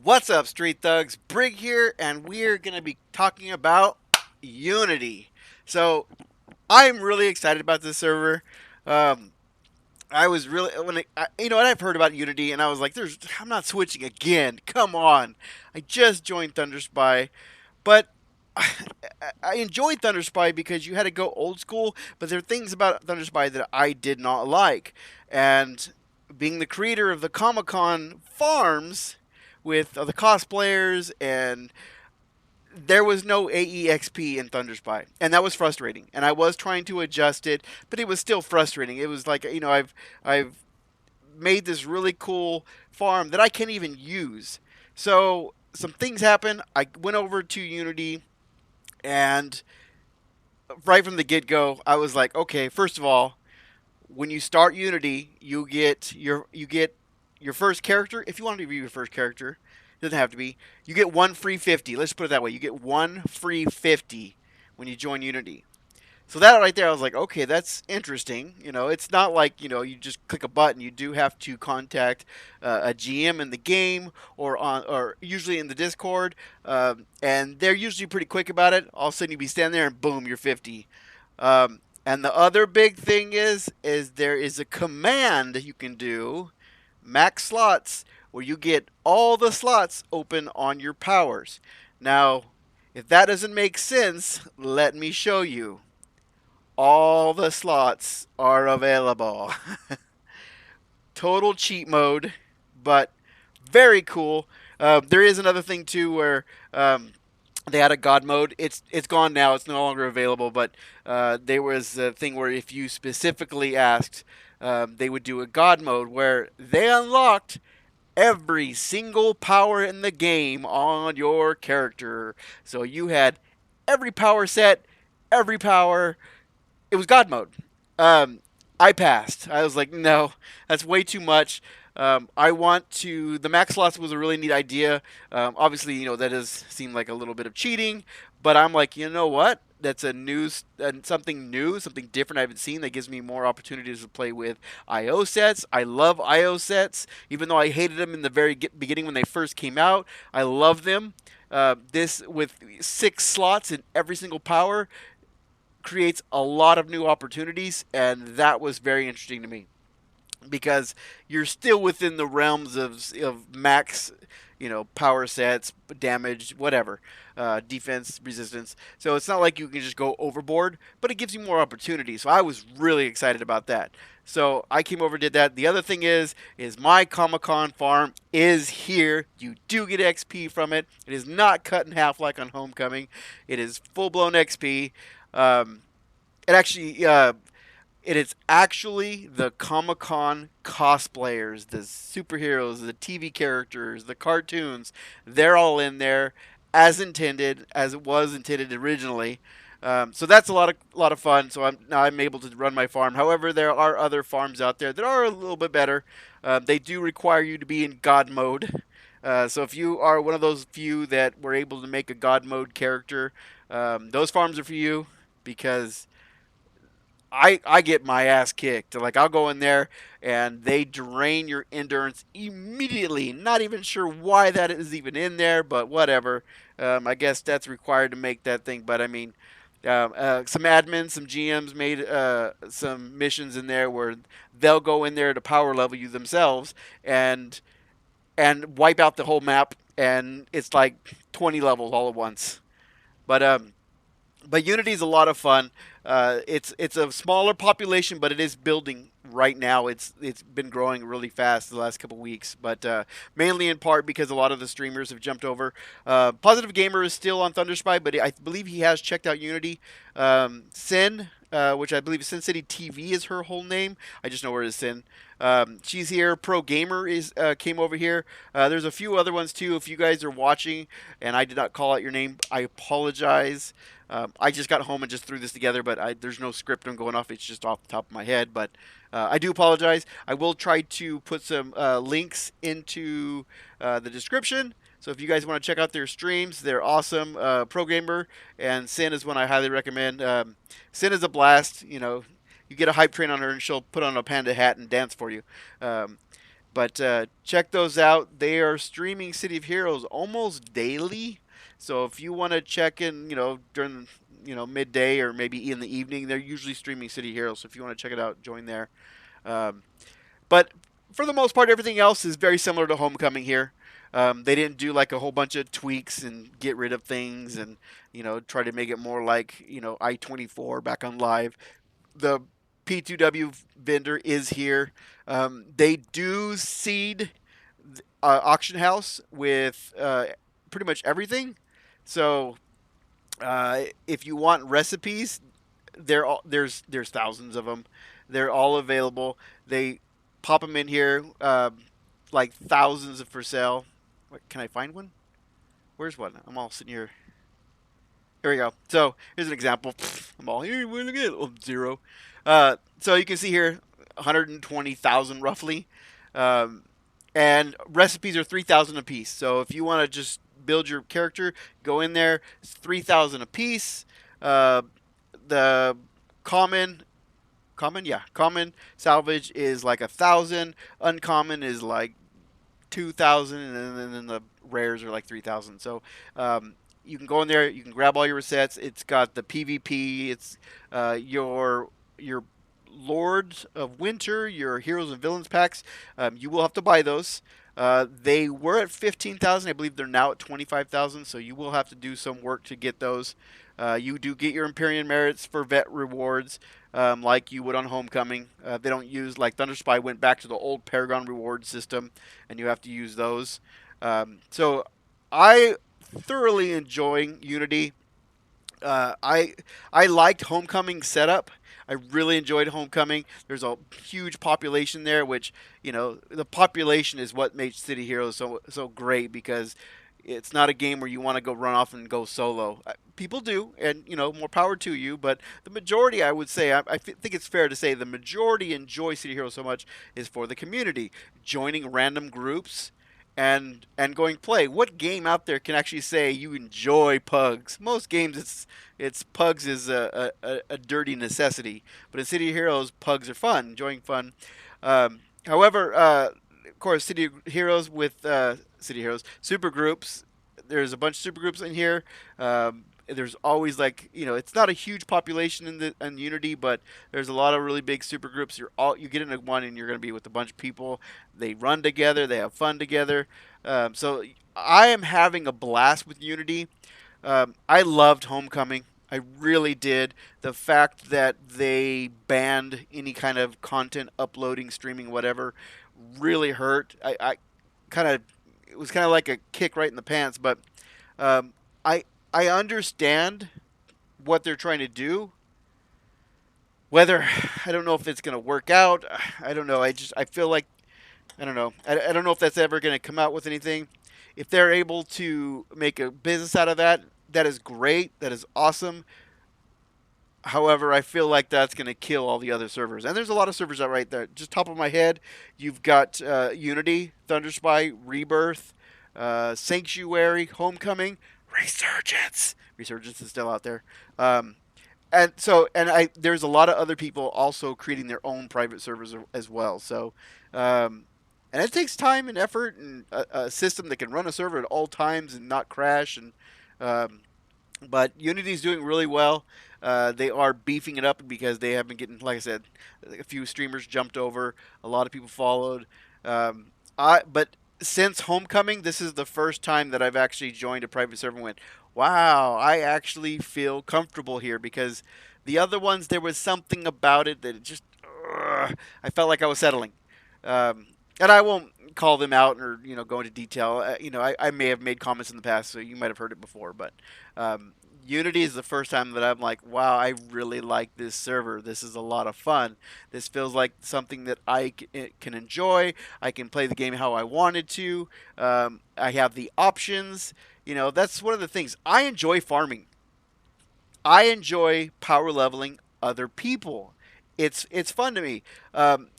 What's up, Street Thugs? Brig here, and we're going to be talking about Unity. So, I'm really excited about this server. Um, I was really I've heard about Unity, and I was like, I'm not switching again. Come on, I just joined ThunderSpy, but I enjoyed ThunderSpy because you had to go old school, but there are things about ThunderSpy that I did not like, and being the creator of the Comic Con farms with the cosplayers, and there was no AEXP in ThunderSpy, and that was frustrating. And I was trying to adjust it, but it was still frustrating. It was like I've made this really cool farm that I can't even use. So some things happened. I went over to Unity, and right from the get go, I was like, okay, first of all, when you start Unity, you get your first character. If you want to be your first character, it doesn't have to be. You get one free 50. Let's put it that way. You get one free 50 when you join Unity. So that right there, I was like, okay, that's interesting. It's not like you just click a button. You do have to contact a GM in the game or usually in the Discord, and they're usually pretty quick about it. All of a sudden, you be standing there and boom, you're 50. And the other big thing is there is a command you can do, max slots, where you get all the slots open on your powers. Now, if that doesn't make sense, let me show you. All the slots are available. Total cheat mode, but very cool. There is another thing too where they had a god mode. It's gone now. It's no longer available. But there was a thing where if you specifically asked, they would do a god mode where they unlocked every single power in the game on your character. So you had every power set, every power. It was God mode. Um, I passed. I was like, no, that's way too much. I want to. The max slots was a really neat idea. Obviously, that does seem like a little bit of cheating, but I'm like, you know what? That's something new, something different I haven't seen that gives me more opportunities to play with IO sets. I love IO sets, even though I hated them in the very beginning when they first came out. I love them. This with 6 slots in every single power creates a lot of new opportunities, and that was very interesting to me because you're still within the realms of max, power sets, damage, whatever, defense, resistance. So it's not like you can just go overboard, but it gives you more opportunities. So I was really excited about that. So I came over, did that. The other thing is my Comic Con farm is here. You do get XP from it. It is not cut in half like on Homecoming. It is full blown XP. Um, it actually it is actually the Comic Con cosplayers, the superheroes, the TV characters, the cartoons. They're all in there as intended, as it was intended originally. So that's a lot of fun. So I'm able to run my farm. However, there are other farms out there that are a little bit better. They do require you to be in God mode. So if you are one of those few that were able to make a God mode character, those farms are for you because I get my ass kicked. Like I'll go in there and they drain your endurance immediately. Not even sure why that is even in there, but whatever. I guess that's required to make that thing. But I mean, some admins, some GMs made some missions in there where they'll go in there to power level you themselves and wipe out the whole map, and it's like 20 levels all at once. But Unity is a lot of fun. It's a smaller population, but it is building right now. It's been growing really fast the last couple weeks, but mainly in part because a lot of the streamers have jumped over. Positive Gamer is still on ThunderSpy, but I believe he has checked out Unity. Sin, which I believe Sin City TV is her whole name. I just know her as Sin. She's here. Pro Gamer is came over here. There's a few other ones too. If you guys are watching and I did not call out your name, I apologize. I just got home and just threw this together, but there's no script I'm going off. It's just off the top of my head. But I do apologize. I will try to put some links into the description. So if you guys want to check out their streams, they're awesome. Pro Gamer and Sin is one I highly recommend. Sin is a blast. You get a hype train on her and she'll put on a panda hat and dance for you. Um, But check those out. They are streaming City of Heroes almost daily. So if you want to check in, during midday or maybe in the evening, they're usually streaming City Heroes. So if you want to check it out, join there. Um, but for the most part, everything else is very similar to Homecoming here. They didn't do like a whole bunch of tweaks and get rid of things and try to make it more like I-24 back on live. The P2W vendor is here. They do seed auction house with pretty much everything. So if you want recipes, there's thousands of them. They're all available. They pop them in here, like thousands of for sale. Can I find one? Where's one? I'm all sitting here. Here we go. So here's an example. I'm all here. Look at zero. So you can see here, 120,000 roughly, um, and recipes are 3,000 a piece. So if you want to just build your character, go in there. It's 3,000 a piece. Uh, the common, common salvage is like 1,000. Uncommon is like 2,000, and then the rares are like 3,000. So you can go in there, you can grab all your resets. It's got the PvP. It's your Lords of Winter, your Heroes and Villains packs. You will have to buy those. They were at 15,000. I believe they're now at 25,000. So you will have to do some work to get those. You do get your Empyrean merits for vet rewards, like you would on Homecoming. They don't use like Thunder Spy went back to the old Paragon reward system, and you have to use those. So I thoroughly enjoying Unity. I liked Homecoming setup. I really enjoyed Homecoming. There's a huge population there, which the population is what makes City Heroes so great because it's not a game where you want to go run off and go solo. People do, and more power to you. But the majority, I would say, I think it's fair to say, the majority enjoy City Heroes so much is for the community, joining random groups and going play. What game out there can actually say you enjoy pugs? Most games, it's pugs is a dirty necessity, but in City Heroes, pugs are fun, enjoying fun. However, of course, City Heroes with City Heroes super groups. There's a bunch of super groups in here. There's always like it's not a huge population in Unity, but there's a lot of really big super groups. You get into one and you're going to be with a bunch of people. They run together, they have fun together. So I am having a blast with Unity. I loved Homecoming. I really did. The fact that they banned any kind of content uploading, streaming, whatever, really hurt. I kind of it was kind of like a kick right in the pants, but um, I I understand what they're trying to do. Whether I don't know if it's going to work out. I don't know. I feel like I don't know. I don't know if that's ever going to come out with anything. If they're able to make a business out of that, that is great. That is awesome. However, I feel like that's going to kill all the other servers. And there's a lot of servers out right there. Just top of my head, you've got Unity, Thunder Spy, Rebirth, Sanctuary, Homecoming, Resurgence. Resurgence is still out there. And there's a lot of other people also creating their own private servers as well. So, and it takes time and effort and a system that can run a server at all times and not crash. And but Unity's doing really well. They are beefing it up because they have been getting, like I said, a few streamers jumped over. A lot of people followed. But since Homecoming, this is the first time that I've actually joined a private server and went, wow, I actually feel comfortable here because the other ones, there was something about it that it just, I felt like I was settling. And I won't call them out or go into detail. I may have made comments in the past, so you might have heard it before. But Unity is the first time that I'm like, wow, I really like this server. This is a lot of fun. This feels like something that I can enjoy. I can play the game how I wanted to. I have the options. That's one of the things. I enjoy farming. I enjoy power leveling other people. It's fun to me.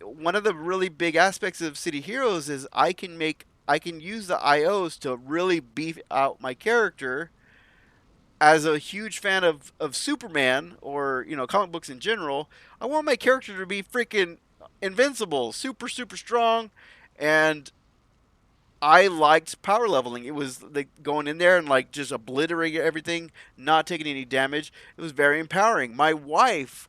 One of the really big aspects of City Heroes is I can use the IOs to really beef out my character. As a huge fan of Superman or comic books in general, I want my character to be freaking invincible, super strong, and I liked power leveling. It was like going in there and like just obliterating everything, not taking any damage. It was very empowering. My wife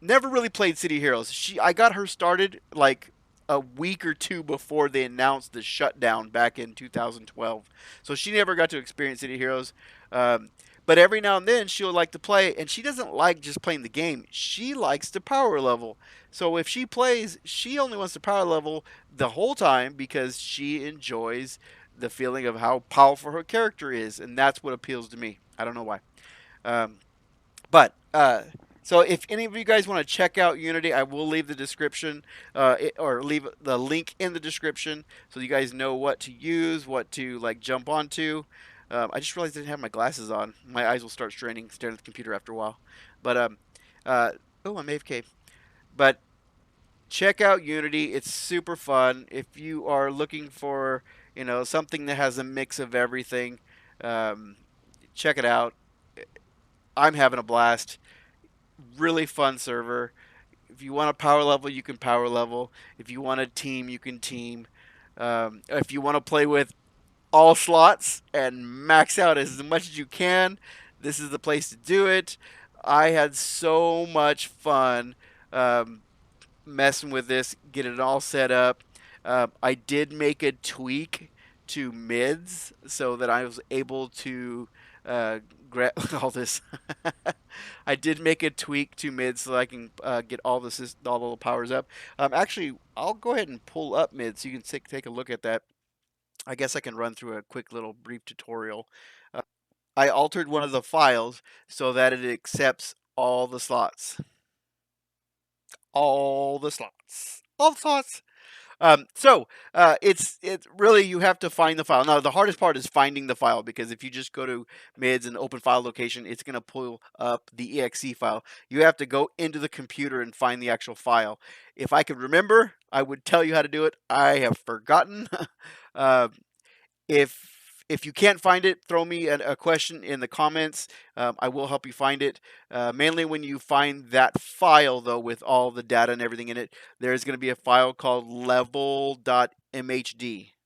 never really played City Heroes. I got her started like a week or two before they announced the shutdown back in 2012. So she never got to experience City Heroes. Um, but every now and then she'll like to play, and she doesn't like just playing the game. She likes to power level. So if she plays, she only wants to power level the whole time because she enjoys the feeling of how powerful her character is, and that's what appeals to me. I don't know why. Um, but so if any of you guys want to check out Unity, I will leave the description or leave the link in the description so you guys know what to use, what to like jump onto. I just realized I didn't have my glasses on. My eyes will start straining staring at the computer after a while. But uh, oh, I'm AFK. But check out Unity. It's super fun. If you are looking for something that has a mix of everything, um, check it out. I'm having a blast. Really fun server. If you want a power level, you can power level. If you want a team, you can team. If you want to play with all slots and max out as much as you can, this is the place to do it. I had so much fun um, messing with this, getting it all set up. I did make a tweak to mids so that I was able to uh, grab all this. I did make a tweak to mids so I can get all the powers up. Actually, I'll go ahead and pull up mids so you can take a look at that. I guess I can run through a quick little brief tutorial. Uh, I altered one of the files so that it accepts all the slots. All the slots. All the slots. It's really you have to find the file. Now the hardest part is finding the file because if you just go to mids and open file location, it's gonna pull up the exe file. You have to go into the computer and find the actual file. If I could remember, I would tell you how to do it. I have forgotten. uh, if you can't find it, throw me a question in the comments. I will help you find it. Mainly when you find that file, though, with all the data and everything in it, there's going to be a file called level.mhd.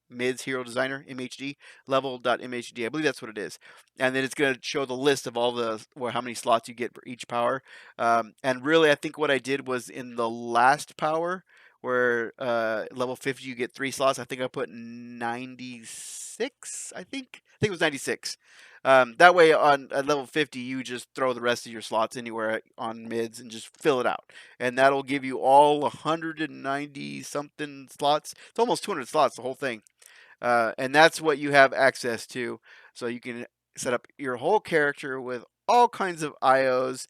Mids Hero Designer MHD level.mhd. I believe that's what it is, and then it's going to show the list of all the or how many slots you get for each power. And really, I think what I did was in the last power where level 50 you get 3 slots. I think I put 96. I think it was 96. That way on at level 50 you just throw the rest of your slots anywhere on mids and just fill it out, and that'll give you all 190 something slots. It's almost 200 slots, the whole thing, and that's what you have access to. So you can set up your whole character with all kinds of IOs.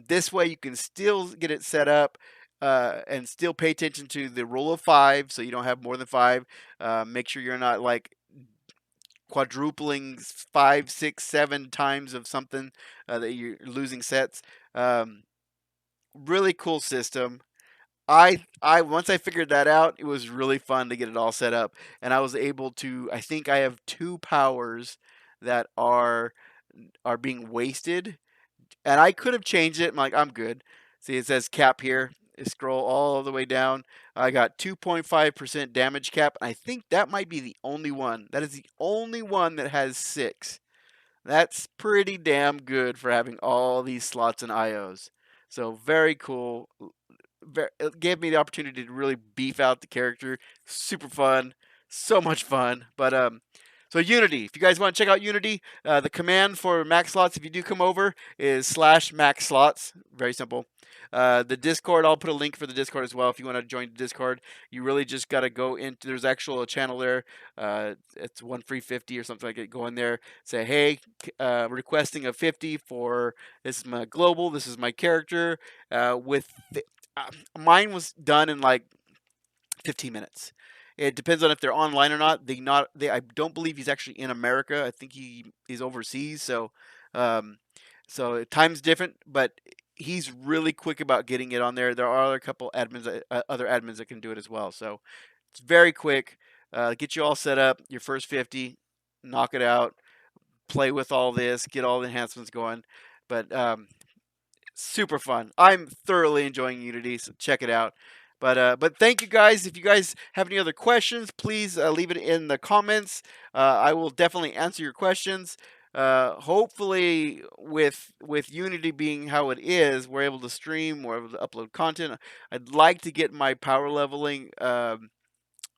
This way you can still get it set up and still pay attention to the rule of five, so you don't have more than five. Make sure you're not like quadrupling 5, 6, 7 times of something that you're losing sets. Um, Really cool system. I once I figured that out, it was really fun to get it all set up, and I was able to. I think I have 2 powers that are being wasted, and I could have changed it. I'm like, I'm good. See, it says cap here. Scroll all the way down. I got 2.5% damage cap, and I think that might be the only one. That is the only one that has 6. That's pretty damn good for having all these slots and IOs. So very cool. It gave me the opportunity to really beef out the character. Super fun, so much fun. But so Unity. If you guys want to check out Unity, the command for max slots, if you do come over, is /max slots. Very simple. The Discord, I'll put a link for the Discord as well. If you want to join the Discord, you really just got to go into. There's actual a channel there. It's one free 50 or something like it. Go in there, say, hey, requesting a 50 for this is my global. This is my character. With mine was done in like 15 minutes. It depends on if they're online or not. I don't believe he's actually in America. I think he's overseas. Um, so time's different, but he's really quick about getting it on there. There are a couple admins, other admins that can do it as well. So it's very quick. Get you all set up. Your first 50, knock it out. Play with all this. Get all the enhancements going. But super fun. I'm thoroughly enjoying Unity, so check it out. But thank you guys. If you guys have any other questions, please leave it in the comments. I will definitely answer your questions. Hopefully, with Unity being how it is, we're able to stream, we're able to upload content. I'd like to get my power leveling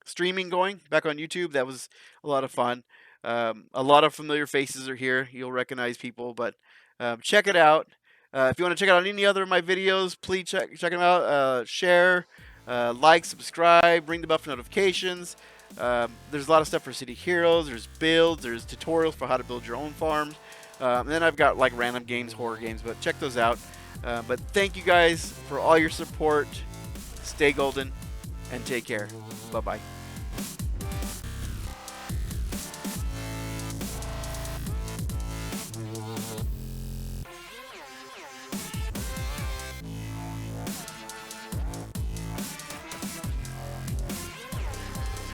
streaming going back on YouTube. That was a lot of fun. A lot of familiar faces are here. You'll recognize people, but check it out. If you want to check out any other of my videos, please check them out. Share, like, subscribe, ring the bell for notifications. There's a lot of stuff for City Heroes. There's builds. There's tutorials for how to build your own farms. And then I've got like random games, horror games, but check those out. But thank you guys for all your support. Stay golden and take care. Bye-bye.